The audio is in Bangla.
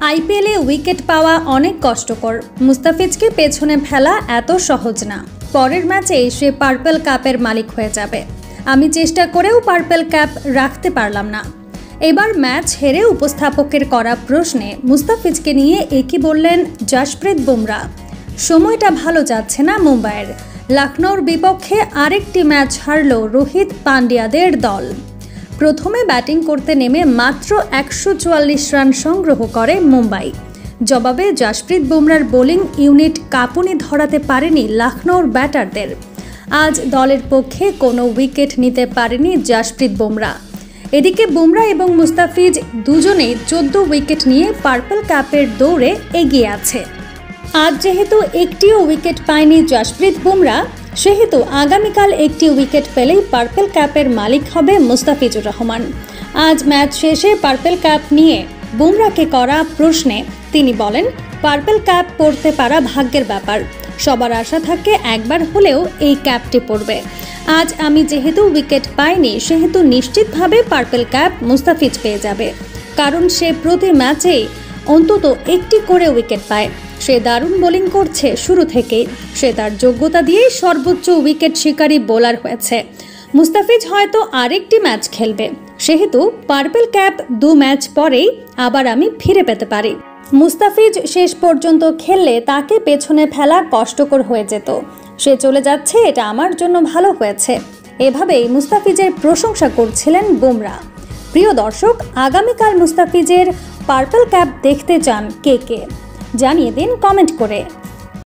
আইপিএলে উইকেট পাওয়া অনেক কষ্টকর। মুস্তাফিজকে পেছনে ফেলা এত সহজ না। পরের ম্যাচে সে পার্পল কাপের মালিক হয়ে যাবে। আমি চেষ্টা করেও পার্পল ক্যাপ রাখতে পারলাম না। এবার ম্যাচ হেরে উপস্থাপকের করা প্রশ্নে মুস্তাফিজকে নিয়ে একই বললেন জাসপ্রীত বুমরা। সময়টা ভালো যাচ্ছে না মুম্বাইয়ের। লখনৌর বিপক্ষে আরেকটি ম্যাচ হারল রোহিত পান্ডিয়াদের দল। প্রথমে ব্যাটিং করতে নেমে মাত্র 144 রান সংগ্রহ করে মুম্বাই। জবাবে জাসপ্রীত বুমরার বোলিং ইউনিট কাঁপুনি ধরাতে পারেনি লখনৌর ব্যাটারদের। আজ দলের পক্ষে কোনো উইকেট নিতে পারেনি জাসপ্রীত বুমরা। এদিকে বুমরা এবং মুস্তাফিজ দুজনেই 14 উইকেট নিয়ে পার্পল ক্যাপের দৌড়ে এগিয়ে আছে। আজ যেহেতু একটিও উইকেট পায়নি জাসপ্রীত বুমরা, সেহেতু আগামীকাল একটি উইকেট পেলেই পার্পল ক্যাপের মালিক হবে মুস্তাফিজুর রহমান। আজ ম্যাচ শেষে পার্পল ক্যাপ নিয়ে বুমরাকে করা প্রশ্নে তিনি বলেন, পার্পল ক্যাপ পরতে পারা ভাগ্যের ব্যাপার। সবার আশা থাকে একবার হলেও এই ক্যাপটি পরবে। আজ আমি যেহেতু উইকেট পাইনি, সেহেতু নিশ্চিতভাবে পার্পল ক্যাপ মুস্তাফিজ পেয়ে যাবে, কারণ সে প্রতি ম্যাচেই অন্তত একটি করে উইকেট পায়। সে দারুণ বোলিং করছে শুরু থেকেই। সে তার যোগ্যতা দিয়েই সর্বোচ্চ উইকেট শিকারী বোলার হয়েছে। মুস্তাফিজ হয়তো আরেকটি ম্যাচ খেলবে, সেহেতু পার্পল ক্যাপ 2 ম্যাচ পরেই আবার আমি ফিরে পেতে পারি। মুস্তাফিজ শেষ পর্যন্ত খেললে তাকে পেছনে ফেলা কষ্টকর হয়ে যেত। সে চলে যাচ্ছে, এটা আমার জন্য ভালো হয়েছে। এভাবেই মুস্তাফিজের প্রশংসা করছিলেন বুমরা। প্রিয় দর্শক, আগামীকাল মুস্তাফিজের পার্পল ক্যাপ দেখতে চান কে কে? জানিয়ে দিন কমেন্ট করে।